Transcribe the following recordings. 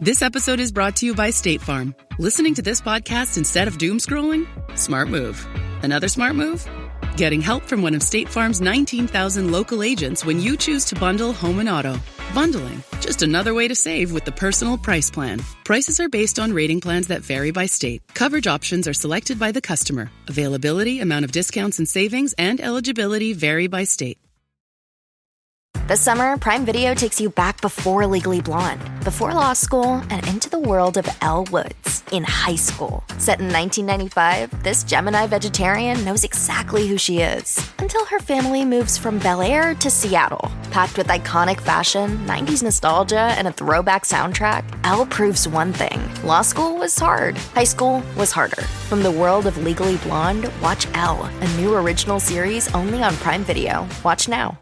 This episode is brought to you by State Farm. Listening to this podcast instead of doom scrolling? Smart move. Another smart move? Getting help from one of State Farm's 19,000 local agents when you choose to bundle home and auto. Bundling, just another way to save with the Personal Price Plan. Prices are based on rating plans that vary by state. Coverage options are selected by the customer. Availability, amount of discounts and savings, and eligibility vary by state. This summer, Prime Video takes you back before Legally Blonde, before law school, and into the world of Elle Woods in high school. Set in 1995, this Gemini vegetarian knows exactly who she is until her family moves from Bel Air to Seattle. Packed with iconic fashion, 90s nostalgia, and a throwback soundtrack, Elle proves one thing. Law school was hard. High school was harder. From the world of Legally Blonde, watch Elle, a new original series only on Prime Video. Watch now.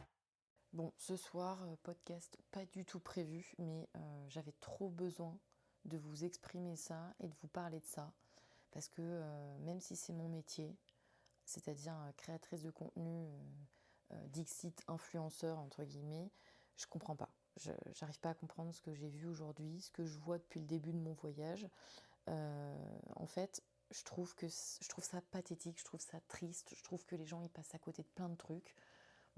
Bon, ce soir, podcast pas du tout prévu, mais j'avais trop besoin de vous exprimer ça et de vous parler de ça. Parce que même si c'est mon métier, c'est-à-dire créatrice de contenu, dixit influenceur, entre guillemets, je comprends pas. J'arrive pas à comprendre ce que j'ai vu aujourd'hui, ce que je vois depuis le début de mon voyage. En fait, je trouve ça pathétique, je trouve ça triste, je trouve que les gens ils passent à côté de plein de trucs.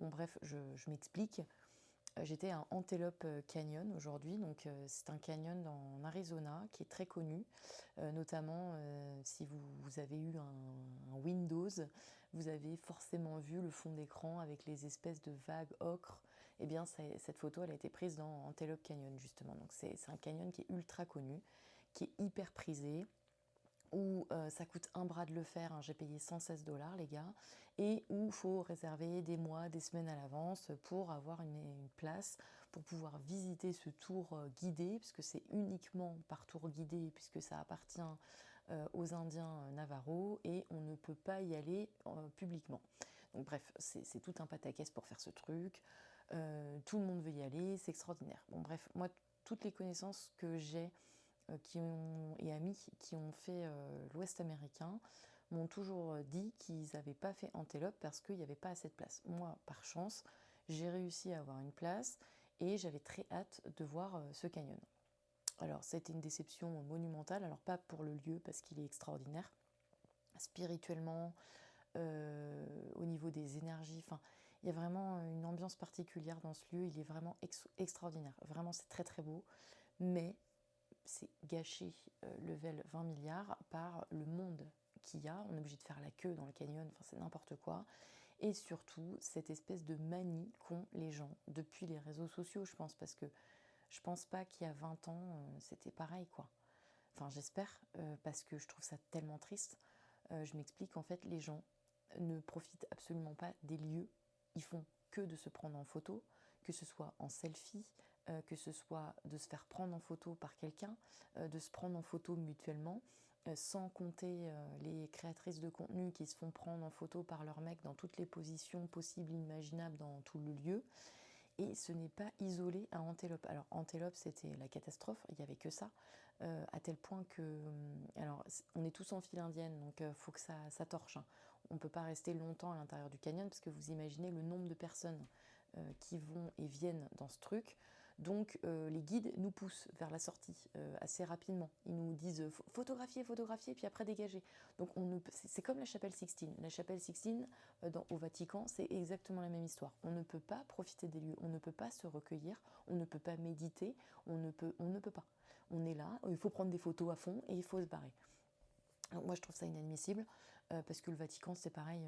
Bon bref, je m'explique. J'étais à Antelope Canyon aujourd'hui, donc c'est un canyon en Arizona qui est très connu, notamment si vous avez eu un Windows, vous avez forcément vu le fond d'écran avec les espèces de vagues ocre. Eh bien cette photo elle a été prise dans Antelope Canyon justement, donc c'est un canyon qui est ultra connu, qui est hyper prisé, où ça coûte un bras de le faire, hein, j'ai payé $116 les gars, et où il faut réserver des mois, des semaines à l'avance pour avoir une place, pour pouvoir visiter ce tour guidé, puisque c'est uniquement par tour guidé, puisque ça appartient aux Indiens Navajo, et on ne peut pas y aller publiquement. Donc bref, c'est tout un pataquès pour faire ce truc, tout le monde veut y aller, c'est extraordinaire. Bon bref, moi, toutes les connaissances que j'ai et amis qui ont fait l'Ouest américain m'ont toujours dit qu'ils n'avaient pas fait Antelope parce qu'il n'y avait pas assez de place. Moi, par chance, j'ai réussi à avoir une place et j'avais très hâte de voir ce canyon. Alors, c'était une déception monumentale, alors pas pour le lieu parce qu'il est extraordinaire, spirituellement, au niveau des énergies, enfin, il y a vraiment une ambiance particulière dans ce lieu, il est vraiment extraordinaire, vraiment c'est très très beau, mais c'est gâché level 20 milliards par le monde qu'il y a. On est obligé de faire la queue dans le canyon, enfin c'est n'importe quoi. Et surtout, cette espèce de manie qu'ont les gens depuis les réseaux sociaux, je pense, parce que je pense pas qu'il y a 20 ans, c'était pareil, quoi. Enfin, j'espère, parce que je trouve ça tellement triste. Je m'explique, en fait, les gens ne profitent absolument pas des lieux. Ils font que de se prendre en photo, que ce soit en selfie, que ce soit de se faire prendre en photo par quelqu'un, de se prendre en photo mutuellement, sans compter les créatrices de contenu qui se font prendre en photo par leur mec dans toutes les positions possibles, imaginables dans tout le lieu. Et ce n'est pas isolé à Antelope. Alors Antelope, c'était la catastrophe, il n'y avait que ça, à tel point que... alors, on est tous en file indienne, donc il faut que ça torche, hein. On ne peut pas rester longtemps à l'intérieur du canyon, parce que vous imaginez le nombre de personnes qui vont et viennent dans ce truc. Donc les guides nous poussent vers la sortie assez rapidement. Ils nous disent photographier, puis après dégager. Donc c'est comme la chapelle Sixtine. La chapelle Sixtine au Vatican, c'est exactement la même histoire. On ne peut pas profiter des lieux, on ne peut pas se recueillir, on ne peut pas méditer, on ne peut pas. On est là, il faut prendre des photos à fond et il faut se barrer. Donc moi je trouve ça inadmissible. Parce que le Vatican c'est pareil,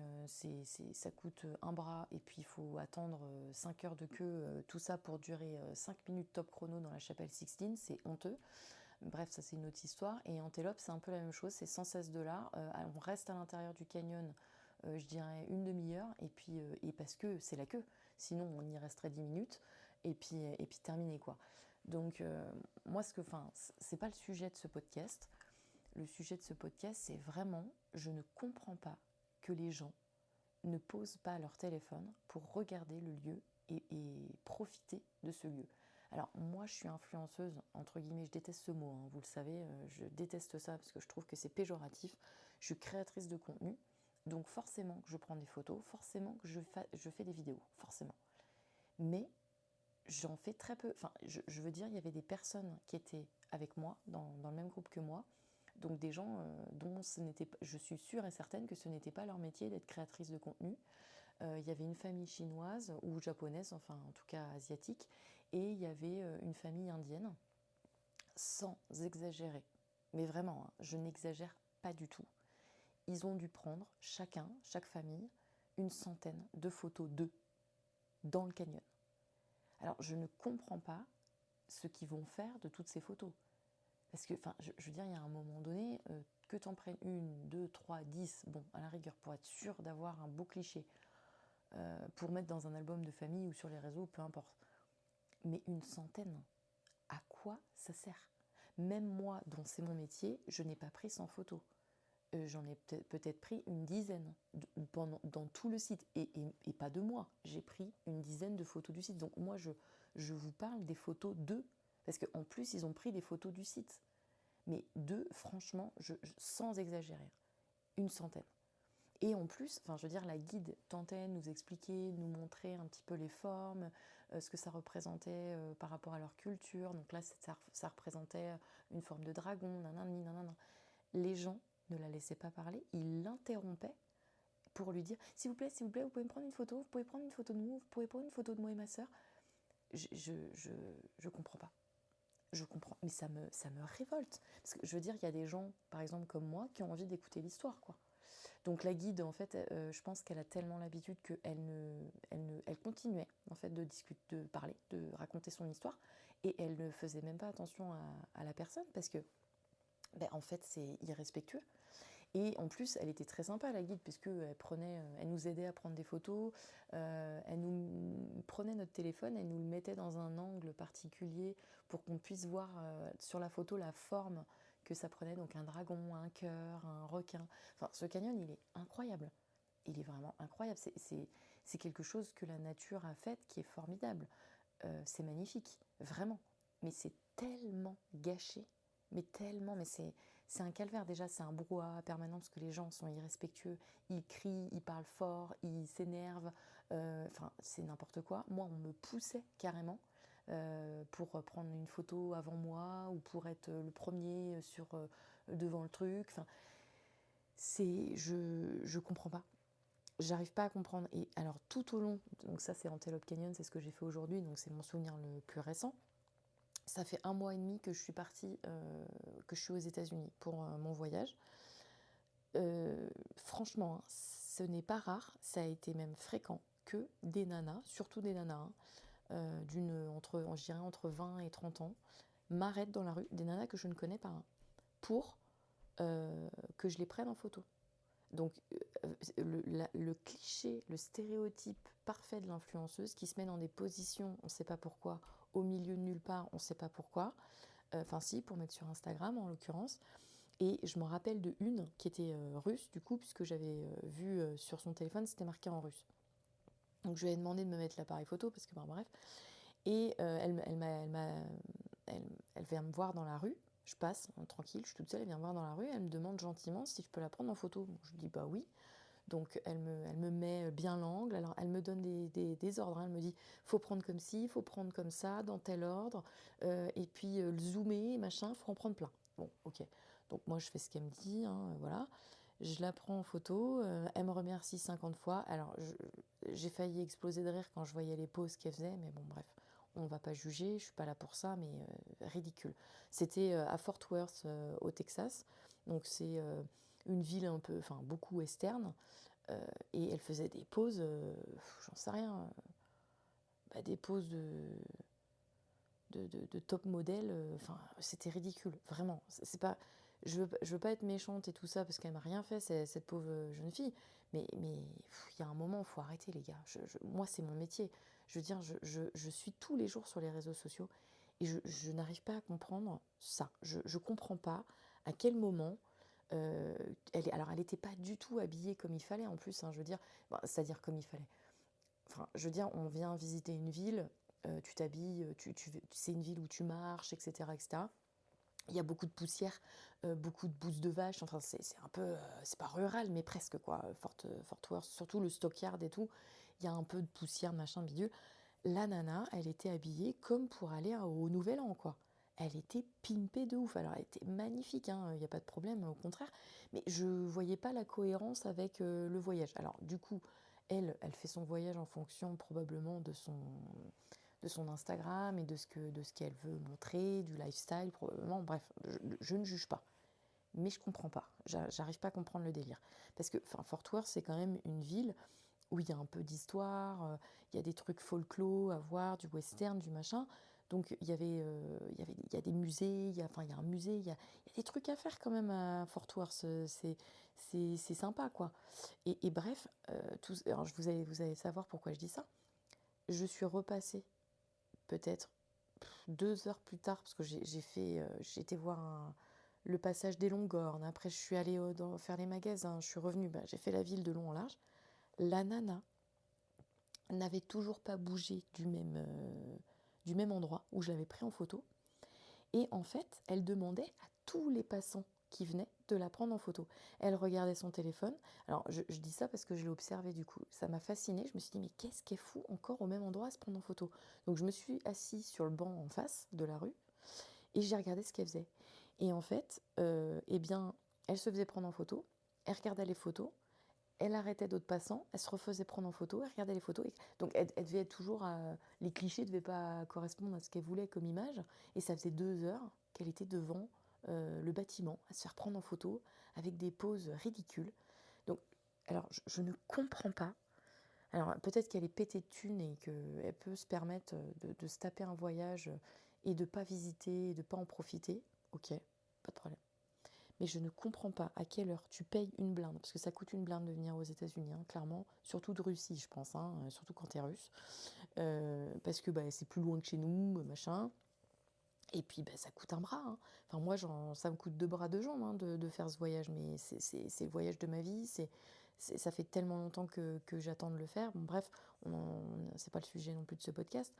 ça coûte un bras et puis il faut attendre 5 heures de queue, tout ça pour durer 5 minutes top chrono dans la chapelle Sixtine, c'est honteux. Bref, ça c'est une autre histoire. Et Antelope c'est un peu la même chose, c'est $116, on reste à l'intérieur du canyon, je dirais une demi-heure, et puis et parce que c'est la queue, sinon on y resterait 10 minutes, et puis terminé quoi. Donc moi c'est pas le sujet de ce podcast. Le sujet de ce podcast, c'est vraiment, je ne comprends pas que les gens ne posent pas leur téléphone pour regarder le lieu et profiter de ce lieu. Alors moi, je suis influenceuse, entre guillemets, je déteste ce mot, hein, vous le savez, je déteste ça parce que je trouve que c'est péjoratif. Je suis créatrice de contenu, donc forcément que je prends des photos, forcément que je fais des vidéos, forcément. Mais j'en fais très peu. Enfin, je veux dire, il y avait des personnes qui étaient avec moi, dans le même groupe que moi, donc des gens dont je suis sûre et certaine que ce n'était pas leur métier d'être créatrice de contenu. Il y avait une famille chinoise ou japonaise, enfin en tout cas asiatique, et il y avait une famille indienne, sans exagérer. Mais vraiment, hein, je n'exagère pas du tout. Ils ont dû prendre chaque famille, une centaine de photos d'eux dans le canyon. Alors je ne comprends pas ce qu'ils vont faire de toutes ces photos. Parce que, enfin, je veux dire, il y a un moment donné, que tu en prennes 1, 2, 3, 10, bon, à la rigueur, pour être sûr d'avoir un beau cliché, pour mettre dans un album de famille ou sur les réseaux, peu importe. Mais une centaine, à quoi ça sert? Même moi, dont c'est mon métier, je n'ai pas pris 100 photos. J'en ai peut-être pris une dizaine dans tout le site. Et pas de moi. J'ai pris une dizaine de photos du site. Donc moi, je vous parle des photos d'eux. Parce qu'en plus, ils ont pris des photos du site. Mais d'eux, franchement, sans exagérer, une centaine. Et en plus, enfin, je veux dire, la guide tentait de nous expliquer, de nous montrer un petit peu les formes, ce que ça représentait par rapport à leur culture. Donc là, ça représentait une forme de dragon, nanani, nanana. Les gens ne la laissaient pas parler, ils l'interrompaient pour lui dire « S'il vous plaît, vous pouvez me prendre une photo, vous pouvez prendre une photo de nous, vous pouvez prendre une photo de moi et ma sœur. » Je comprends pas. Je comprends, mais ça me révolte. Parce que je veux dire, il y a des gens, par exemple comme moi, qui ont envie d'écouter l'histoire, quoi. Donc la guide, en fait, je pense qu'elle a tellement l'habitude elle continuait en fait de discuter, de parler, de raconter son histoire, et elle ne faisait même pas attention à la personne parce que, en fait, c'est irrespectueux. Et en plus, elle était très sympa, la guide, elle nous aidait à prendre des photos, elle nous prenait notre téléphone, elle nous le mettait dans un angle particulier pour qu'on puisse voir sur la photo la forme que ça prenait, donc un dragon, un cœur, un requin. Enfin, ce canyon, il est incroyable. Il est vraiment incroyable. C'est quelque chose que la nature a fait qui est formidable. C'est magnifique, vraiment. Mais c'est tellement gâché, mais c'est un calvaire. Déjà, c'est un brouhaha permanent parce que les gens sont irrespectueux, ils crient, ils parlent fort, ils s'énervent, enfin, c'est n'importe quoi. Moi, on me poussait carrément pour prendre une photo avant moi ou pour être le premier devant le truc. Enfin, je comprends pas. J'arrive pas à comprendre. Et alors, tout au long, donc ça, c'est Antelope Canyon, c'est ce que j'ai fait aujourd'hui, donc c'est mon souvenir le plus récent. Ça fait 1 mois et demi que je suis partie, que je suis aux États-Unis pour mon voyage. Franchement, hein, ce n'est pas rare, ça a été même fréquent que des nanas, surtout des nanas, hein, je dirais entre 20 et 30 ans, m'arrêtent dans la rue, des nanas que je ne connais pas, hein, pour que je les prenne en photo. Donc le cliché, le stéréotype parfait de l'influenceuse qui se met dans des positions, on ne sait pas pourquoi, au milieu de nulle part, on ne sait pas pourquoi, enfin si, pour mettre sur Instagram en l'occurrence. Et je me rappelle de une qui était russe, du coup, puisque j'avais vu sur son téléphone, c'était marqué en russe. Donc je lui ai demandé de me mettre l'appareil photo, parce que bref. Et elle vient me voir dans la rue, je passe, tranquille, je suis toute seule, elle vient me voir dans la rue, elle me demande gentiment si je peux la prendre en photo. Bon, je lui dis bah oui. Donc elle me met bien l'angle, alors elle me donne des ordres, hein. Elle me dit faut prendre comme ci, faut prendre comme ça, dans tel ordre, et puis le zoomer, machin, faut en prendre plein. Bon, ok. Donc moi je fais ce qu'elle me dit, hein, voilà. Je la prends en photo, elle me remercie 50 fois. Alors j'ai failli exploser de rire quand je voyais les poses qu'elle faisait, mais bon bref, on ne va pas juger, je suis pas là pour ça, mais ridicule. C'était à Fort Worth, au Texas, donc c'est une ville un peu, enfin beaucoup western, et elle faisait des poses, j'en sais rien, des poses de top modèle, enfin c'était ridicule, vraiment. C'est pas, je veux pas être méchante et tout ça parce qu'elle m'a rien fait, cette pauvre jeune fille, mais il y a un moment, il faut arrêter les gars. Moi c'est mon métier, je veux dire, je suis tous les jours sur les réseaux sociaux et je n'arrive pas à comprendre ça. Je comprends pas à quel moment elle n'était pas du tout habillée comme il fallait en plus, hein, je veux dire, c'est-à-dire comme il fallait. Enfin, je veux dire, on vient visiter une ville, tu t'habilles, c'est une ville où tu marches, etc., etc. Il y a beaucoup de poussière, beaucoup de bousses de vache. Enfin, c'est un peu, c'est pas rural, mais presque quoi. Fort Worth, surtout le stockyard et tout. Il y a un peu de poussière, machin, bidule. la nana, elle était habillée comme pour aller au Nouvel An, quoi. Elle était pimpée de ouf. Alors, elle était magnifique, hein, il n'y a pas de problème, au contraire. Mais je voyais pas la cohérence avec le voyage. Alors, du coup, elle fait son voyage en fonction probablement de son Instagram et de ce qu'elle veut montrer, du lifestyle probablement. Bref, je ne juge pas. Mais je comprends pas. J'arrive pas à comprendre le délire. Parce que Fort Worth, c'est quand même une ville où il y a un peu d'histoire, il y a des trucs folklore à voir, du western, du machin. Donc il y a des musées, il y a un musée, il y a des trucs à faire quand même à Fort Worth. C'est sympa, quoi. Et bref, alors vous allez savoir pourquoi je dis ça. Je suis repassée peut-être 2 heures plus tard, parce que j'ai été voir le passage des Longues-Gornes. Après, je suis allée faire les magasins, je suis revenue, j'ai fait la ville de long en large. La nana n'avait toujours pas bougé du même endroit où je l'avais pris en photo. Et en fait, elle demandait à tous les passants qui venaient de la prendre en photo. Elle regardait son téléphone. Alors, je dis ça parce que je l'ai observé du coup. Ça m'a fascinée. Je me suis dit, mais qu'est-ce qu'elle fout encore au même endroit à se prendre en photo? Donc, je me suis assise sur le banc en face de la rue et j'ai regardé ce qu'elle faisait. Et en fait, eh bien, elle se faisait prendre en photo. Elle regardait les photos. Elle arrêtait d'autres passants, elle se refaisait prendre en photo, elle regardait les photos. Donc elle devait être toujours les clichés ne devaient pas correspondre à ce qu'elle voulait comme image. Et ça faisait 2 heures qu'elle était devant le bâtiment, à se faire prendre en photo, avec des poses ridicules. Donc, alors, je ne comprends pas. Alors, peut-être qu'elle est pétée de thunes et qu'elle peut se permettre de se taper un voyage et de ne pas visiter, de ne pas en profiter. Ok, pas de problème. Mais je ne comprends pas à quelle heure tu payes une blinde, parce que ça coûte une blinde de venir aux États-Unis, hein, clairement, surtout de Russie, je pense, hein, surtout quand t'es russe, parce que c'est plus loin que chez nous, machin, et puis ça coûte un bras. Hein. Enfin, moi, ça me coûte 2 bras, 2 jambes hein, de faire ce voyage, mais c'est le voyage de ma vie, ça fait tellement longtemps que j'attends de le faire. Bon, bref, c'est pas le sujet non plus de ce podcast,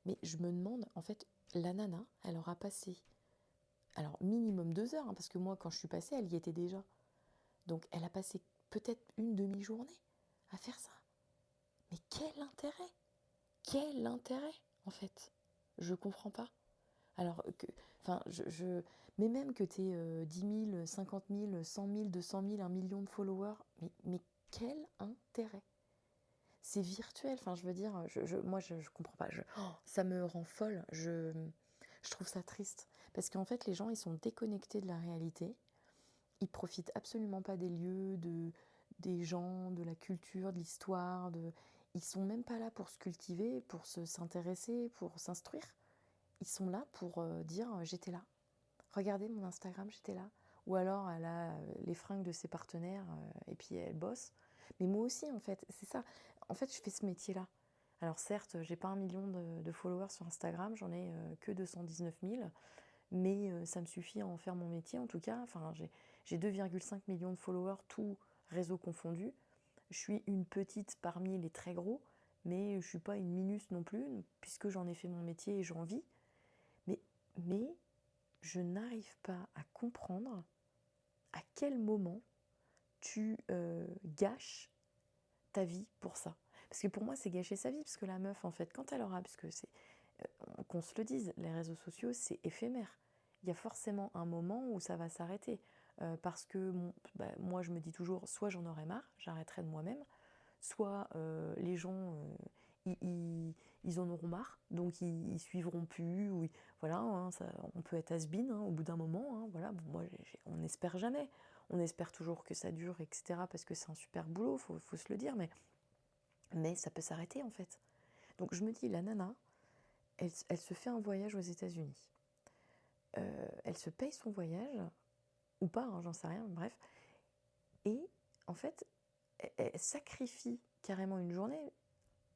mais je me demande, en fait, la nana, elle aura passé alors minimum 2 heures, hein, parce que moi quand je suis passée, elle y était déjà. Donc elle a passé peut-être une demi-journée à faire ça. Mais quel intérêt? Quel intérêt en fait? Je comprends pas. Alors que, mais même que tu aies 10 000, 50 000, 100 000, 200 000, 1 million de followers, mais quel intérêt? C'est virtuel, enfin je veux dire, moi je comprends pas, ça me rend folle, je trouve ça triste. Parce qu'en fait les gens ils sont déconnectés de la réalité, ils profitent absolument pas des lieux, des gens, de la culture, de l'histoire, ils sont même pas là pour se cultiver, pour s'intéresser, pour s'instruire. Ils sont là pour dire j'étais là, regardez mon Instagram, j'étais là. Ou alors elle a les fringues de ses partenaires et puis elle bosse. Mais moi aussi en fait, c'est ça. En fait, je fais ce métier-là. Alors certes, j'ai pas 1 million de followers sur Instagram, j'en ai que 219 000, mais ça me suffit à en faire mon métier en tout cas. Enfin, j'ai 2,5 millions de followers, tous réseaux confondus. Je suis une petite parmi les très gros, mais je suis pas une minus non plus, puisque j'en ai fait mon métier et j'en vis. Mais je n'arrive pas à comprendre à quel moment tu gâches ta vie pour ça. Parce que pour moi, c'est gâcher sa vie, parce que la meuf, en fait, quand elle aura, parce que c'est, qu'on se le dise, les réseaux sociaux, c'est éphémère. Il y a forcément un moment où ça va s'arrêter. Parce que moi, je me dis toujours, soit j'en aurai marre, j'arrêterai de moi-même, soit les gens, ils en auront marre, donc ils suivront plus, ou voilà, hein, on peut être has-been hein, au bout d'un moment, hein, voilà, bon, moi, on n'espère jamais, on espère toujours que ça dure, etc., parce que c'est un super boulot, faut se le dire, mais ça peut s'arrêter en fait. Donc je me dis, la nana, elle se fait un voyage aux États-Unis. Elle se paye son voyage, ou pas, hein, j'en sais rien, bref. Et en fait, elle sacrifie carrément une journée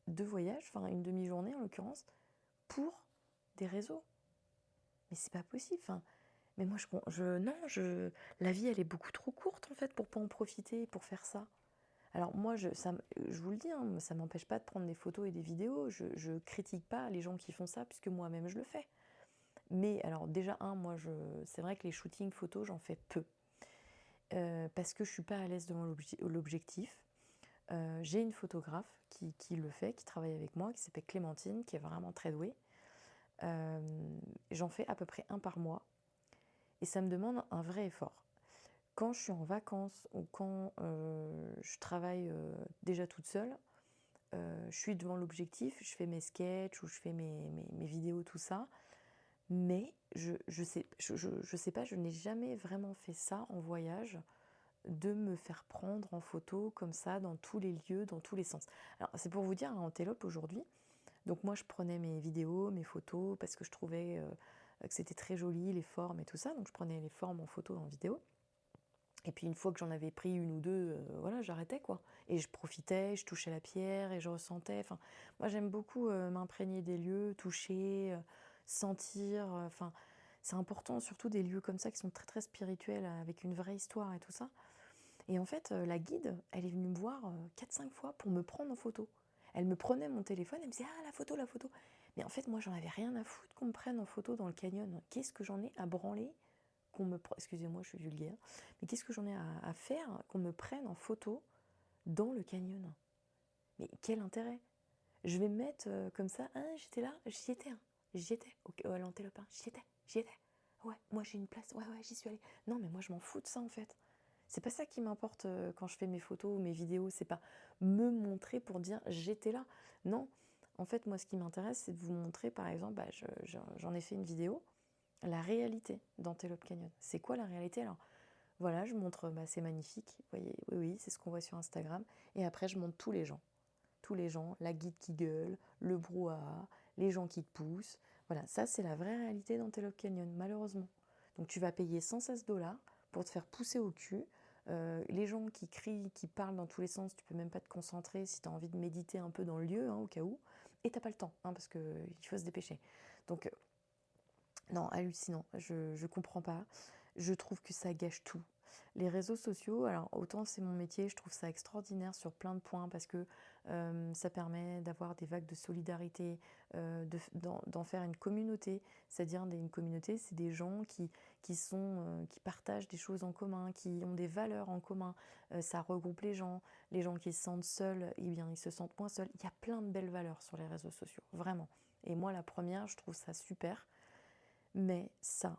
de voyage, enfin une demi-journée en l'occurrence, pour des réseaux. Mais c'est pas possible. Enfin, mais moi, la vie, elle est beaucoup trop courte en fait pour pas en profiter, pour faire ça. Alors moi, je vous le dis, hein, ça m'empêche pas de prendre des photos et des vidéos. Je critique pas les gens qui font ça, puisque moi-même je le fais. Mais alors déjà, moi, c'est vrai que les shootings photos, j'en fais peu. Parce que je suis pas à l'aise devant l'objectif. J'ai une photographe qui le fait, qui travaille avec moi, qui s'appelle Clémentine, qui est vraiment très douée. J'en fais à peu près un par mois et ça me demande un vrai effort. Quand je suis en vacances ou quand je travaille déjà toute seule, je suis devant l'objectif, je fais mes sketchs ou je fais mes vidéos, tout ça. Mais je sais pas, je n'ai jamais vraiment fait ça en voyage, de me faire prendre en photo comme ça, dans tous les lieux, dans tous les sens. Alors c'est pour vous dire, à Antelope aujourd'hui, donc moi je prenais mes vidéos, mes photos, parce que je trouvais que c'était très joli, les formes et tout ça, donc je prenais les formes en photo, en vidéo. Et puis une fois que j'en avais pris une ou deux, voilà, j'arrêtais quoi. Et je profitais, je touchais la pierre et je ressentais. Enfin, moi j'aime beaucoup m'imprégner des lieux, toucher, sentir. Enfin, c'est important, surtout des lieux comme ça qui sont très très spirituels, avec une vraie histoire et tout ça. Et en fait, la guide, elle est venue me voir 4-5 fois pour me prendre en photo. Elle me prenait mon téléphone, elle me disait: ah, la photo, la photo. Mais en fait, moi j'en avais rien à foutre qu'on me prenne en photo dans le canyon. Qu'est-ce que j'en ai à branler qu'on me excusez-moi, je suis vulgaire, mais qu'est-ce que j'en ai à faire qu'on me prenne en photo dans le canyon? Mais quel intérêt? Je vais me mettre comme ça, ah, j'étais là, j'y étais, à l'Antelope, j'y étais. Ouais, moi j'ai une place, ouais, j'y suis allée. Non, mais moi je m'en fous de ça en fait. C'est pas ça qui m'importe quand je fais mes photos ou mes vidéos, c'est pas me montrer pour dire j'étais là. Non, en fait, moi ce qui m'intéresse, c'est de vous montrer, par exemple, j'en ai fait une vidéo, la réalité d'Antelope Canyon. C'est quoi la réalité? Alors voilà, je montre, c'est magnifique, vous voyez, oui, c'est ce qu'on voit sur Instagram. Et après, je montre tous les gens, la guide qui gueule, le brouhaha, les gens qui te poussent. Voilà, ça c'est la vraie réalité d'Antelope Canyon, malheureusement. Donc tu vas payer 116 $ pour te faire pousser au cul. Les gens qui crient, qui parlent dans tous les sens, tu peux même pas te concentrer si tu as envie de méditer un peu dans le lieu, au cas où. Et t'as pas le temps, parce qu'il faut se dépêcher. Donc non, hallucinant, je comprends pas. Je trouve que ça gâche tout. Les réseaux sociaux, alors autant c'est mon métier, je trouve ça extraordinaire sur plein de points parce que ça permet d'avoir des vagues de solidarité, d'en faire une communauté. C'est-à-dire une communauté, c'est des gens qui partagent des choses en commun, qui ont des valeurs en commun. Ça regroupe les gens. Les gens qui se sentent seuls, eh bien, ils se sentent moins seuls. Il y a plein de belles valeurs sur les réseaux sociaux, vraiment. Et moi, la première, je trouve ça super. Mais ça,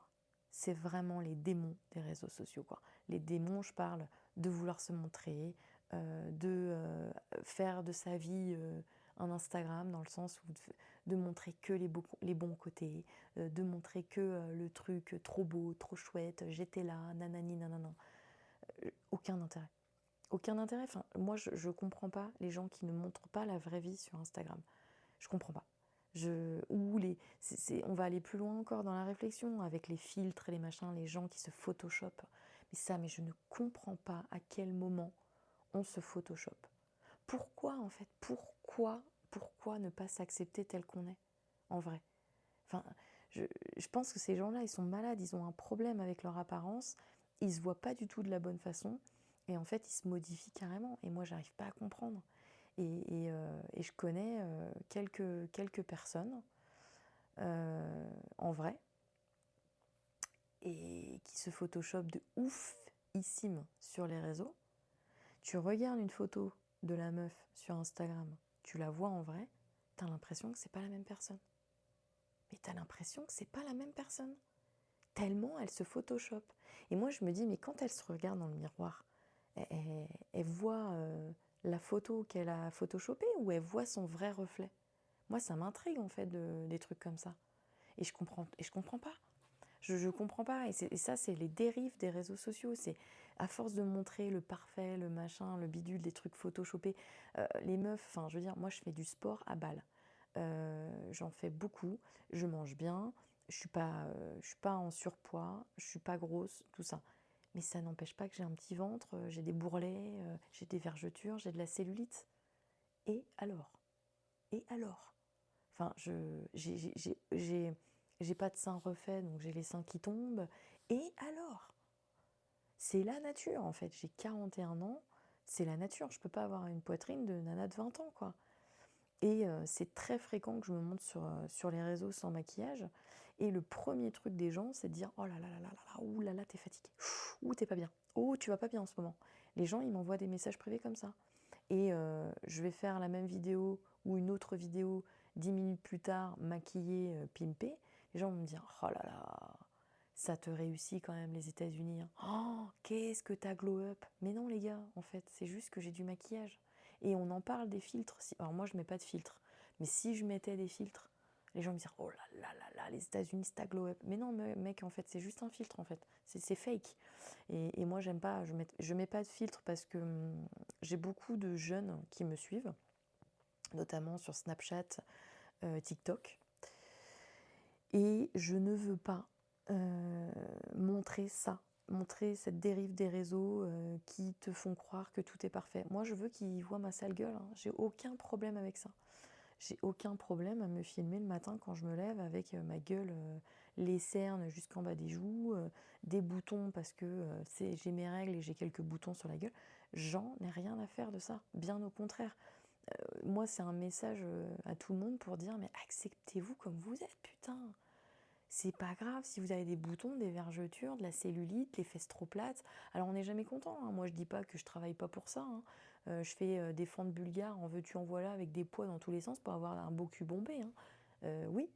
c'est vraiment les démons des réseaux sociaux, quoi. Les démons, je parle de vouloir se montrer, de faire de sa vie un Instagram, dans le sens où de montrer que les bons côtés, de montrer que le truc trop beau, trop chouette, j'étais là, nanani, nanana. Aucun intérêt. Aucun intérêt. Enfin, moi, je comprends pas les gens qui ne montrent pas la vraie vie sur Instagram. Je comprends pas. On va aller plus loin encore dans la réflexion avec les filtres et les machins, les gens qui se photoshopent. Mais je ne comprends pas à quel moment on se photoshop. Pourquoi en fait? Pourquoi ne pas s'accepter tel qu'on est, en vrai? Enfin, je pense que ces gens-là, ils sont malades, ils ont un problème avec leur apparence, ils se voient pas du tout de la bonne façon, et en fait, ils se modifient carrément. Et moi, j'arrive pas à comprendre. Et je connais quelques personnes, en vrai, et qui se photoshopent de oufissime sur les réseaux. Tu regardes une photo de la meuf sur Instagram, tu la vois en vrai, t'as l'impression que c'est pas la même personne. Mais t'as l'impression que c'est pas la même personne. Tellement elle se photoshop. Et moi je me dis, mais quand elle se regarde dans le miroir, elle voit la photo qu'elle a photoshopée ou elle voit son vrai reflet? Moi ça m'intrigue en fait des trucs comme ça. Et je comprends pas. Je comprends pas. Et ça, c'est les dérives des réseaux sociaux. C'est à force de montrer le parfait, le machin, le bidule, des trucs photoshopés. Les meufs, enfin, je veux dire, moi, je fais du sport à balle. J'en fais beaucoup. Je mange bien. Je suis pas en surpoids. Je suis pas grosse, tout ça. Mais ça n'empêche pas que j'ai un petit ventre, j'ai des bourrelets, j'ai des vergetures, j'ai de la cellulite. Et alors? Et alors? Enfin, j'ai pas de seins refaits, donc j'ai les seins qui tombent. Et alors? C'est la nature, en fait. J'ai 41 ans, c'est la nature. Je peux pas avoir une poitrine de nana de 20 ans, quoi. Et c'est très fréquent que je me montre sur les réseaux sans maquillage. Et le premier truc des gens, c'est de dire: oh là là là là là, ouh là là, t'es fatiguée. Ouh, t'es pas bien. Oh, tu vas pas bien en ce moment. Les gens, ils m'envoient des messages privés comme ça. et je vais faire la même vidéo ou une autre vidéo 10 minutes plus tard, maquillée, pimpée, les gens vont me dire « Oh là là, ça te réussit quand même les États-Unis, hein. Oh, qu'est-ce que t'as glow up !» Mais non les gars, en fait, c'est juste que j'ai du maquillage. Et on en parle des filtres. Alors moi, je mets pas de filtre. Mais si je mettais des filtres, les gens me diraient « Oh là là là là, les États-Unis, c'est ta glow up !» Mais non, mec, en fait, c'est juste un filtre, en fait. C'est fake. Et moi, j'aime pas, je mets pas de filtre parce que j'ai beaucoup de jeunes qui me suivent, notamment sur Snapchat, TikTok. Et je ne veux pas montrer cette dérive des réseaux qui te font croire que tout est parfait. Moi, je veux qu'ils voient ma sale gueule, hein. J'ai aucun problème avec ça. J'ai aucun problème à me filmer le matin quand je me lève avec ma gueule, les cernes jusqu'en bas des joues, des boutons parce que j'ai mes règles et j'ai quelques boutons sur la gueule. J'en ai rien à faire de ça, bien au contraire. Moi, c'est un message à tout le monde pour dire mais acceptez-vous comme vous êtes, putain. C'est pas grave si vous avez des boutons, des vergetures, de la cellulite, les fesses trop plates. Alors on n'est jamais content, hein. Moi je dis pas que je travaille pas pour ça, hein. Je fais des fentes bulgares, en veux-tu en voilà, avec des poids dans tous les sens pour avoir un beau cul bombé, hein. Oui,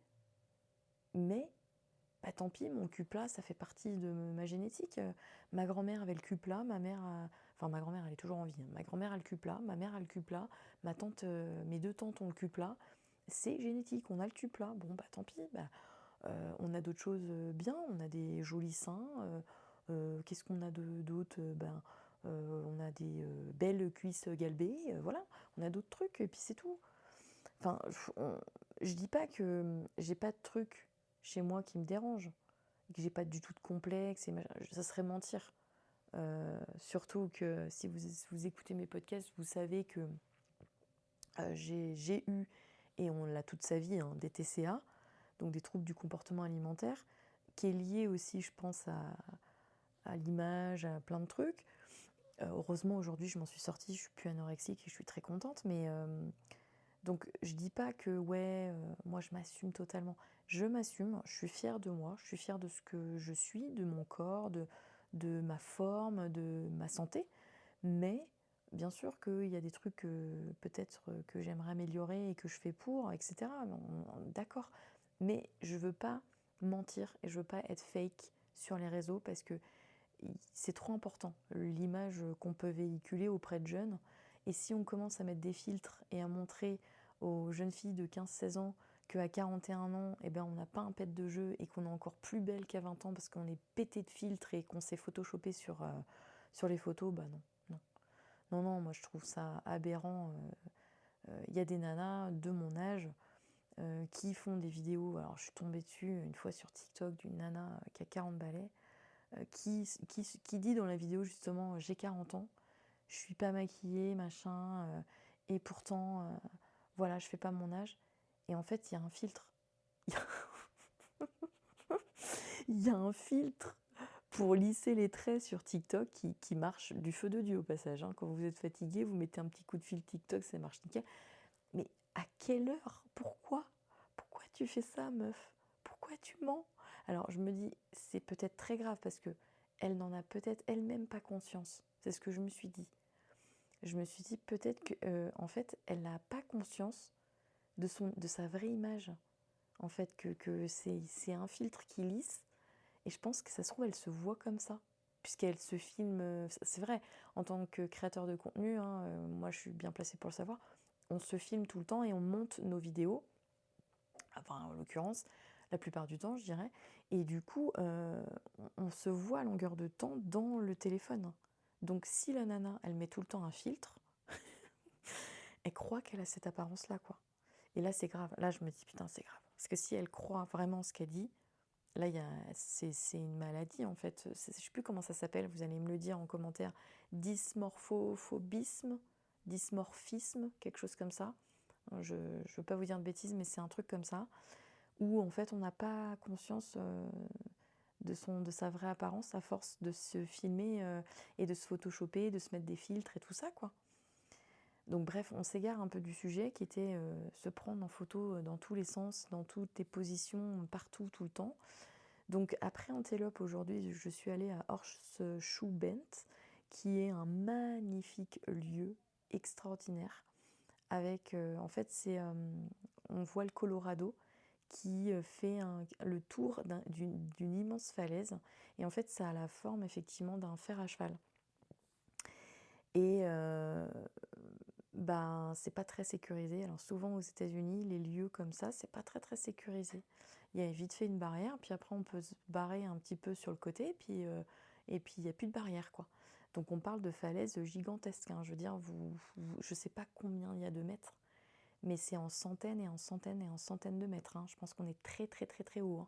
mais bah, tant pis, mon cul plat, ça fait partie de ma génétique. Ma grand-mère avait le cul plat, enfin ma grand-mère elle est toujours en vie, hein. Ma grand-mère a le cul plat, ma mère a le cul plat, mes deux tantes ont le cul plat. C'est génétique, on a le cul plat. Bon bah tant pis, bah, on a d'autres choses bien, on a des jolis seins. Qu'est-ce qu'on a d'autre? On a des belles cuisses galbées, voilà, on a d'autres trucs, et puis c'est tout. Enfin, je dis pas que j'ai pas de trucs chez moi qui me dérangent, que j'ai pas du tout de complexe, ça serait mentir. Surtout que si vous écoutez mes podcasts, vous savez que j'ai eu, et on l'a toute sa vie, hein, des TCA, donc des troubles du comportement alimentaire, qui est lié aussi, je pense, à l'image, à plein de trucs. Heureusement, aujourd'hui, je m'en suis sortie, je suis plus anorexique et je suis très contente, mais donc je dis pas que moi je m'assume totalement. Je m'assume, je suis fière de moi, je suis fière de ce que je suis, de mon corps, de ma forme, de ma santé, mais bien sûr qu'il y a des trucs peut-être que j'aimerais améliorer et que je fais pour, etc. D'accord, mais je veux pas mentir et je veux pas être fake sur les réseaux parce que c'est trop important, l'image qu'on peut véhiculer auprès de jeunes. Et si on commence à mettre des filtres et à montrer aux jeunes filles de 15-16 ans qu'à 41 ans, eh ben, on n'a pas un pet de jeu et qu'on est encore plus belle qu'à 20 ans parce qu'on est pété de filtres et qu'on s'est photoshopé sur les photos, bah non, non. Non, non, moi je trouve ça aberrant. Il y a des nanas de mon âge qui font des vidéos. Alors je suis tombée dessus une fois sur TikTok d'une nana qui a 40 balais, qui dit dans la vidéo justement j'ai 40 ans, je suis pas maquillée, machin, et pourtant, voilà, je fais pas mon âge. Et en fait, il y a un filtre. Il y a un filtre pour lisser les traits sur TikTok qui marche du feu de Dieu au passage, hein. Quand vous êtes fatigué, vous mettez un petit coup de fil TikTok, ça marche nickel. Mais à quelle heure? Pourquoi tu fais ça, meuf? Pourquoi tu mens? Alors je me dis, c'est peut-être très grave parce que elle n'en a peut-être elle-même pas conscience. C'est ce que je me suis dit. Je me suis dit peut-être que en fait, elle n'a pas conscience de sa vraie image. En fait, que c'est un filtre qui lisse. Et je pense que ça se trouve, elle se voit comme ça. Puisqu'elle se filme. C'est vrai, en tant que créateur de contenu, hein, moi je suis bien placée pour le savoir, on se filme tout le temps et on monte nos vidéos. Enfin, en l'occurrence, la plupart du temps, je dirais. Et du coup, on se voit à longueur de temps dans le téléphone. Donc si la nana, elle met tout le temps un filtre, elle croit qu'elle a cette apparence-là, quoi. Et là, c'est grave. Là, je me dis, putain, c'est grave. Parce que si elle croit vraiment ce qu'elle dit, là, c'est une maladie, en fait. Je ne sais plus comment ça s'appelle, vous allez me le dire en commentaire. Dysmorphobisme, dysmorphisme, quelque chose comme ça. Je ne veux pas vous dire de bêtises, mais c'est un truc comme ça. Où, en fait, on n'a pas conscience de sa vraie apparence à force de se filmer et de se photoshopper, de se mettre des filtres et tout ça, quoi. Donc bref, on s'égare un peu du sujet qui était se prendre en photo dans tous les sens, dans toutes les positions, partout, tout le temps. Donc après Antelope, aujourd'hui, je suis allée à Horschubent, qui est un magnifique lieu extraordinaire. Avec, en fait, on voit le Colorado qui fait le tour d'une immense falaise. Et en fait, ça a la forme effectivement d'un fer à cheval. Et c'est pas très sécurisé. Alors souvent aux États-Unis, les lieux comme ça, c'est pas très très sécurisé. Il y a vite fait une barrière, puis après on peut se barrer un petit peu sur le côté, et puis il n'y a plus de barrière, quoi. Donc on parle de falaises gigantesques, hein. Je veux dire, je sais pas combien il y a de mètres, mais c'est en centaines et en centaines et en centaines de mètres, hein. Je pense qu'on est très très très très haut,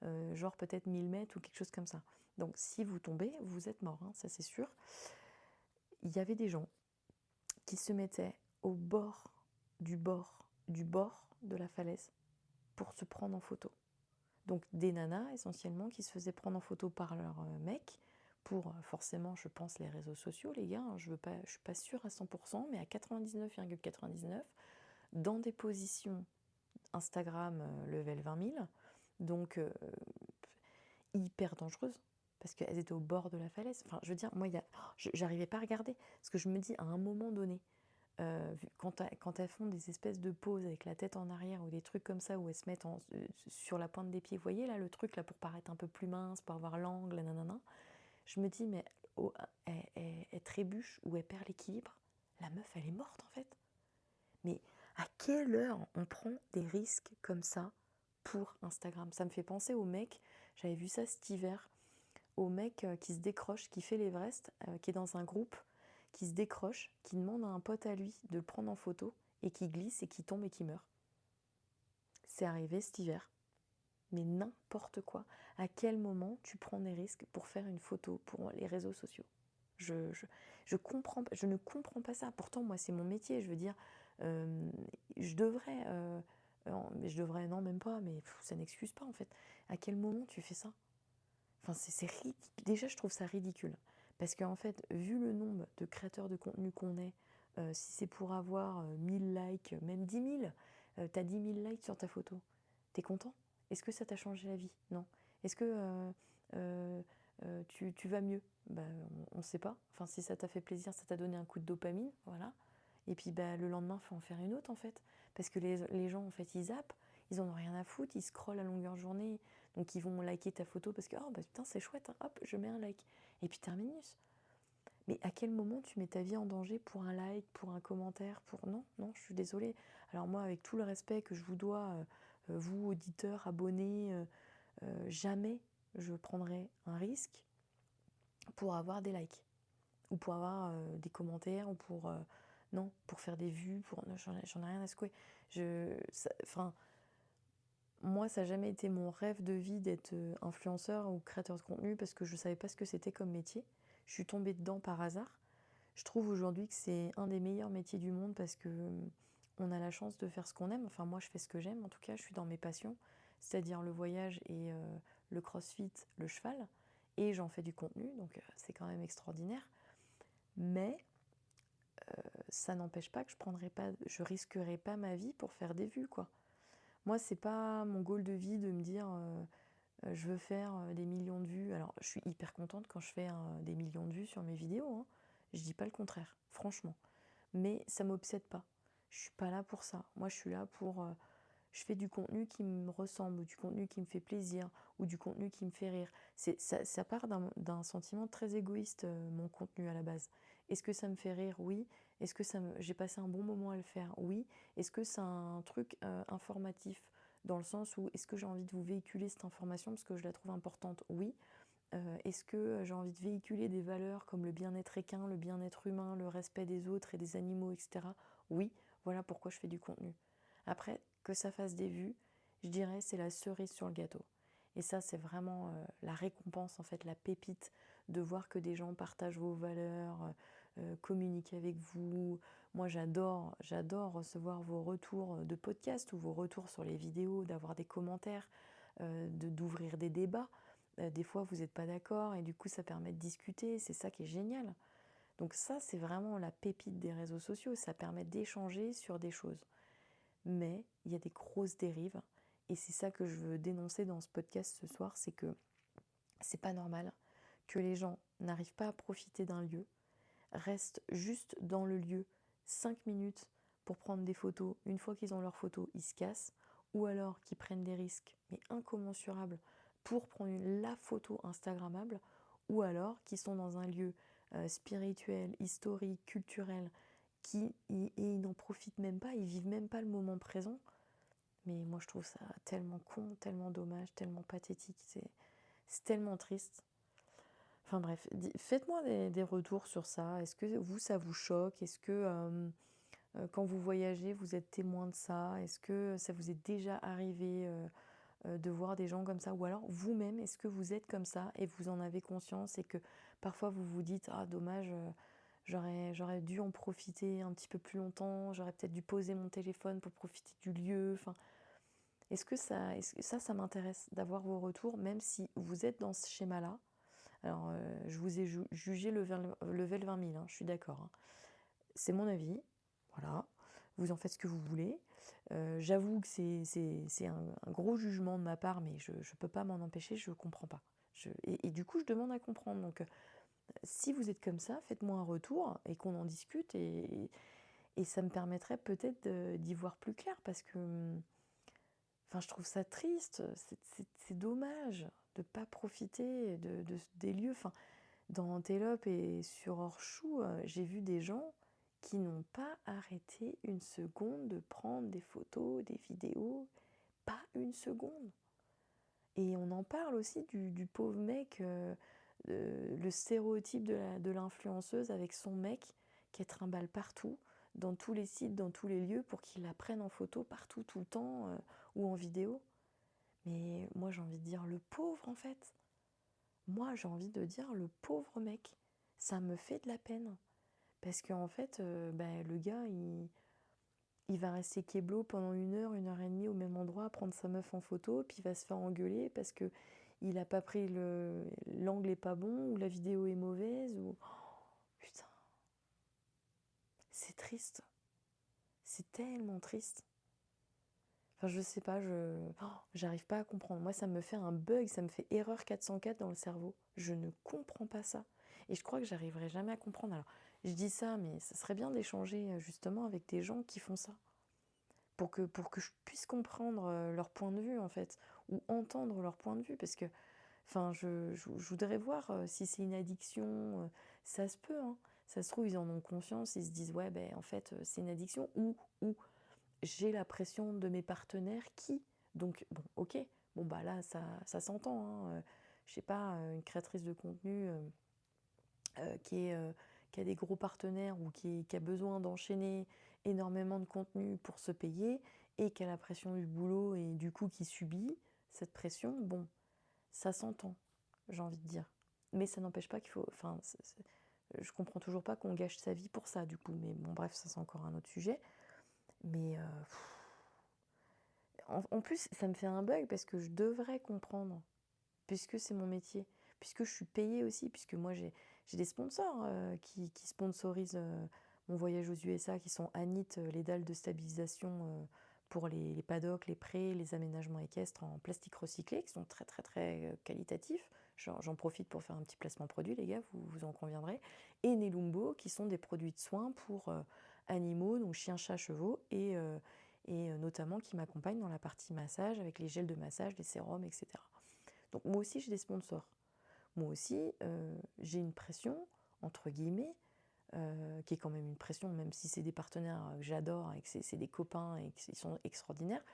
hein. Genre peut-être 1000 mètres ou quelque chose comme ça. Donc si vous tombez, vous êtes mort, hein, ça c'est sûr. Il y avait des gens qui se mettaient au bord de la falaise pour se prendre en photo. Donc des nanas essentiellement qui se faisaient prendre en photo par leur mec pour forcément, je pense, les réseaux sociaux, les gars, hein. Je suis pas sûre à 100%, mais à 99,99, dans des positions Instagram level 20 000, donc hyper dangereuses, parce qu'elles étaient au bord de la falaise. Enfin, je veux dire, moi, j'arrivais pas à regarder, parce que je me dis, à un moment donné, quand elles font des espèces de poses avec la tête en arrière ou des trucs comme ça où elles se mettent sur la pointe des pieds, vous voyez là le truc là pour paraître un peu plus mince, pour avoir l'angle, nanana, je me dis mais elle trébuche ou elle perd l'équilibre, la meuf elle est morte en fait. Mais à quelle heure on prend des risques comme ça pour Instagram? Ça me fait penser au mec, j'avais vu ça cet hiver, au mec qui se décroche, qui fait l'Everest, qui est dans un groupe, qui se décroche, qui demande à un pote à lui de le prendre en photo, et qui glisse et qui tombe et qui meurt. C'est arrivé cet hiver. Mais n'importe quoi. À quel moment tu prends des risques pour faire une photo pour les réseaux sociaux? Je ne comprends pas ça. Pourtant, moi, c'est mon métier. Je veux dire, je devrais... mais je devrais, non, même pas, mais ça n'excuse pas, en fait. À quel moment tu fais ça? Enfin, c'est ridicule. Déjà, je trouve ça ridicule. Parce qu'en fait, vu le nombre de créateurs de contenu qu'on est, si c'est pour avoir 1000 likes, même 10 000, t'as 10 000 likes sur ta photo. T'es content? Est-ce que ça t'a changé la vie? Non. Est-ce que tu vas mieux? On ne sait pas. Enfin, si ça t'a fait plaisir, ça t'a donné un coup de dopamine, voilà. Et puis le lendemain, il faut en faire une autre, en fait. Parce que les gens, en fait, ils zappent, ils en ont rien à foutre, ils scrollent à longueur de journée. Donc ils vont liker ta photo parce que putain c'est chouette, hein, hop je mets un like. Et puis terminus. Mais à quel moment tu mets ta vie en danger pour un like, pour un commentaire, non, je suis désolée. Alors moi avec tout le respect que je vous dois, vous auditeurs, abonnés, jamais je prendrai un risque pour avoir des likes ou pour avoir des commentaires ou pour non, pour faire des vues, j'en ai rien à secouer. Moi, ça n'a jamais été mon rêve de vie d'être influenceur ou créateur de contenu parce que je ne savais pas ce que c'était comme métier. Je suis tombée dedans par hasard. Je trouve aujourd'hui que c'est un des meilleurs métiers du monde parce que on a la chance de faire ce qu'on aime. Enfin, moi, je fais ce que j'aime. En tout cas, je suis dans mes passions, c'est-à-dire le voyage et le crossfit, le cheval. Et j'en fais du contenu, donc c'est quand même extraordinaire. Mais ça n'empêche pas que je risquerai pas ma vie pour faire des vues, quoi. Moi, c'est pas mon goal de vie de me dire je veux faire des millions de vues. Alors, je suis hyper contente quand je fais des millions de vues sur mes vidéos, hein. Je dis pas le contraire, franchement. Mais ça m'obsède pas. Je suis pas là pour ça. Moi, je suis là pour... je fais du contenu qui me ressemble, ou du contenu qui me fait plaisir, ou du contenu qui me fait rire. Ça part d'un sentiment très égoïste, mon contenu à la base. Est-ce que ça me fait rire? Oui. Est-ce que j'ai passé un bon moment à le faire? Oui. Est-ce que c'est un truc informatif dans le sens où est-ce que j'ai envie de vous véhiculer cette information parce que je la trouve importante? Oui. Est-ce que j'ai envie de véhiculer des valeurs comme le bien-être équin, le bien-être humain, le respect des autres et des animaux, etc.? Oui. Voilà pourquoi je fais du contenu. Après, que ça fasse des vues, je dirais c'est la cerise sur le gâteau. Et ça, c'est vraiment la récompense, en fait, la pépite de voir que des gens partagent vos valeurs, communiquent avec vous. Moi, j'adore recevoir vos retours de podcast ou vos retours sur les vidéos, d'avoir des commentaires, d'ouvrir des débats. Des fois, vous n'êtes pas d'accord et du coup, ça permet de discuter. C'est ça qui est génial. Donc ça, c'est vraiment la pépite des réseaux sociaux. Ça permet d'échanger sur des choses. Mais il y a des grosses dérives. Et c'est ça que je veux dénoncer dans ce podcast ce soir, c'est que c'est pas normal que les gens n'arrivent pas à profiter d'un lieu, restent juste dans le lieu 5 minutes pour prendre des photos. Une fois qu'ils ont leurs photos, ils se cassent. Ou alors qu'ils prennent des risques, mais incommensurables, pour prendre la photo instagrammable. Ou alors qu'ils sont dans un lieu spirituel, historique, culturel, et ils n'en profitent même pas, ils vivent même pas le moment présent. Mais moi je trouve ça tellement con, tellement dommage, tellement pathétique, c'est tellement triste. Enfin bref, faites-moi des retours sur ça. Est-ce que vous, ça vous choque? Est-ce que quand vous voyagez, vous êtes témoin de ça? Est-ce que ça vous est déjà arrivé de voir des gens comme ça? Ou alors vous-même, est-ce que vous êtes comme ça et vous en avez conscience et que parfois vous vous dites ah dommage, j'aurais dû en profiter un petit peu plus longtemps, j'aurais peut-être dû poser mon téléphone pour profiter du lieu. Enfin, est-ce que ça m'intéresse d'avoir vos retours, même si vous êtes dans ce schéma-là. Alors, je vous ai jugé level 20 000, hein, je suis d'accord. Hein. C'est mon avis, voilà. Vous en faites ce que vous voulez. J'avoue que c'est un gros jugement de ma part, mais je ne peux pas m'en empêcher, je ne comprends pas. Et du coup, je demande à comprendre. Donc, si vous êtes comme ça, faites-moi un retour et qu'on en discute. Et ça me permettrait peut-être d'y voir plus clair, parce que enfin, je trouve ça triste. C'est dommage de ne pas profiter des lieux. Enfin, dans Antelope et sur Orchou, j'ai vu des gens qui n'ont pas arrêté une seconde de prendre des photos, des vidéos, pas une seconde. Et on en parle aussi du pauvre mec, le stéréotype de l'influenceuse avec son mec qui trimballe partout, dans tous les sites, dans tous les lieux, pour qu'il la prenne en photo partout, tout le temps, ou en vidéo. Mais moi j'ai envie de dire le pauvre en fait. Moi j'ai envie de dire le pauvre mec. Ça me fait de la peine. Parce qu'en fait, le gars, il va rester kéblo pendant 1 heure et demie au même endroit à prendre sa meuf en photo, puis il va se faire engueuler parce que il n'a pas pris l'angle est pas bon, ou la vidéo est mauvaise, ou... Oh, putain, c'est triste. C'est tellement triste. Enfin, je sais pas, j'arrive pas à comprendre. Moi, ça me fait un bug, ça me fait erreur 404 dans le cerveau. Je ne comprends pas ça. Et je crois que j'arriverai jamais à comprendre. Alors, je dis ça, mais ça serait bien d'échanger justement avec des gens qui font ça. Pour que je puisse comprendre leur point de vue, en fait. Ou entendre leur point de vue. Parce que, enfin, je voudrais voir si c'est une addiction. Ça se peut, hein. Ça se trouve, ils en ont conscience, ils se disent, ouais, ben, en fait, c'est une addiction. Ou j'ai la pression de mes partenaires qui... Donc, bon, ok, bon, bah là, ça s'entend. Hein. Je sais pas, une créatrice de contenu qui a des gros partenaires ou qui a besoin d'enchaîner énormément de contenu pour se payer et qui a la pression du boulot et du coup qui subit cette pression, bon, ça s'entend, j'ai envie de dire. Mais ça n'empêche pas qu'il faut... Enfin, je comprends toujours pas qu'on gâche sa vie pour ça, du coup. Mais bon, bref, ça c'est encore un autre sujet. Mais en plus, ça me fait un bug parce que je devrais comprendre, puisque c'est mon métier, puisque je suis payée aussi, puisque moi j'ai des sponsors qui sponsorisent mon voyage aux USA, qui sont Anit, les dalles de stabilisation pour les paddocks, les prés, les aménagements équestres en plastique recyclé, qui sont très très très qualitatifs. J'en profite pour faire un petit placement produit, les gars, vous en conviendrez. Et Nelumbo, qui sont des produits de soins pour animaux, donc chiens, chats, chevaux, et notamment qui m'accompagnent dans la partie massage, avec les gels de massage, les sérums, etc. Donc moi aussi j'ai des sponsors. Moi aussi j'ai une pression, entre guillemets, qui est quand même une pression, même si c'est des partenaires que j'adore et que c'est des copains et qu'ils sont extraordinaires,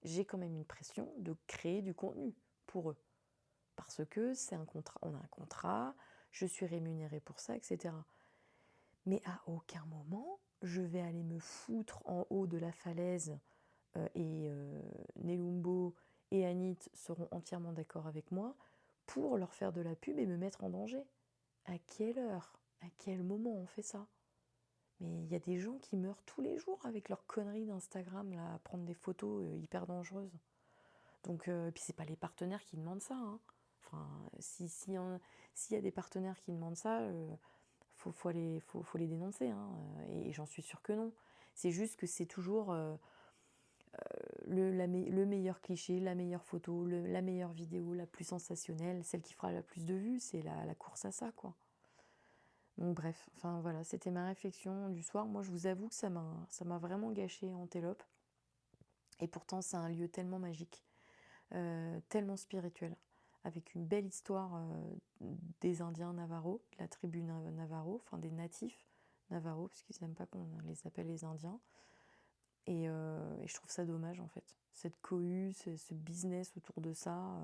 j'ai quand même une pression de créer du contenu pour eux. Parce que c'est un contrat, on a un contrat, je suis rémunérée pour ça, etc. Mais à aucun moment, je vais aller me foutre en haut de la falaise et Nelumbo et Anit seront entièrement d'accord avec moi pour leur faire de la pub et me mettre en danger. À quelle heure? À quel moment on fait ça? Mais il y a des gens qui meurent tous les jours avec leurs conneries d'Instagram, là, à prendre des photos hyper dangereuses. Donc, puis c'est pas les partenaires qui demandent ça. Hein. Enfin, s'il y a des partenaires qui demandent ça, faut les dénoncer. Hein. Et j'en suis sûre que non. C'est juste que c'est toujours le meilleur cliché, la meilleure photo, la meilleure vidéo, la plus sensationnelle, celle qui fera la plus de vues. C'est la course à ça, quoi. Donc bref, enfin voilà, c'était ma réflexion du soir. Moi, je vous avoue que ça m'a vraiment gâché Antelope. Et pourtant, c'est un lieu tellement magique, tellement spirituel, avec une belle histoire des Indiens Navajo, de la tribu Navajo, enfin des natifs Navajo, parce qu'ils n'aiment pas qu'on les appelle les Indiens. Et je trouve ça dommage en fait. Cette cohue, ce business autour de ça.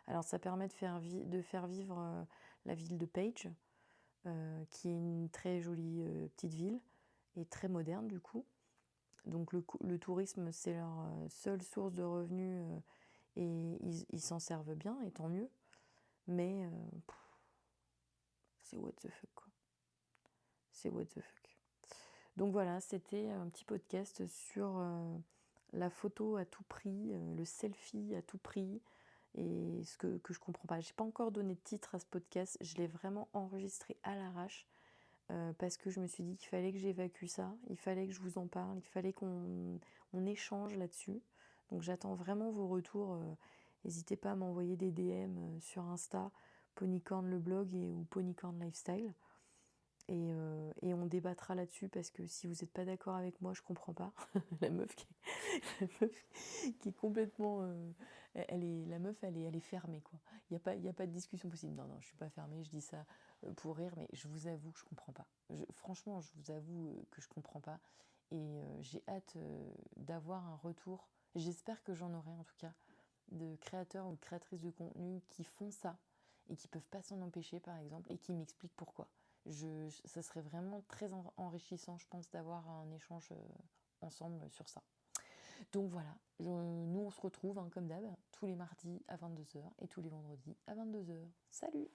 Alors ça permet de faire vivre la ville de Page, qui est une très jolie petite ville et très moderne du coup. Donc le tourisme, c'est leur seule source de revenus et ils s'en servent bien, et tant mieux. Mais c'est what the fuck quoi. C'est what the fuck. Donc voilà, c'était un petit podcast sur la photo à tout prix, le selfie à tout prix, et ce que je comprends pas. J'ai pas encore donné de titre à ce podcast, je l'ai vraiment enregistré à l'arrache parce que je me suis dit qu'il fallait que j'évacue ça, il fallait que je vous en parle, il fallait qu'on échange là-dessus. Donc j'attends vraiment vos retours. N'hésitez pas à m'envoyer des DM sur Insta, Ponycorn le blog ou Ponycorn Lifestyle. Et on débattra là-dessus parce que si vous n'êtes pas d'accord avec moi, je comprends pas. La meuf qui est complètement... elle est fermée, quoi. Il n'y a pas de discussion possible. Non, je suis pas fermée, je dis ça pour rire, mais je vous avoue que je comprends pas. Franchement, je vous avoue que je comprends pas. Et j'ai hâte d'avoir un retour. J'espère que j'en aurai en tout cas de créateurs ou de créatrices de contenu qui font ça et qui peuvent pas s'en empêcher, par exemple, et qui m'expliquent pourquoi. Ça serait vraiment très enrichissant, je pense, d'avoir un échange ensemble sur ça. Donc voilà, nous on se retrouve, comme d'hab, tous les mardis à 22h et tous les vendredis à 22h. Salut!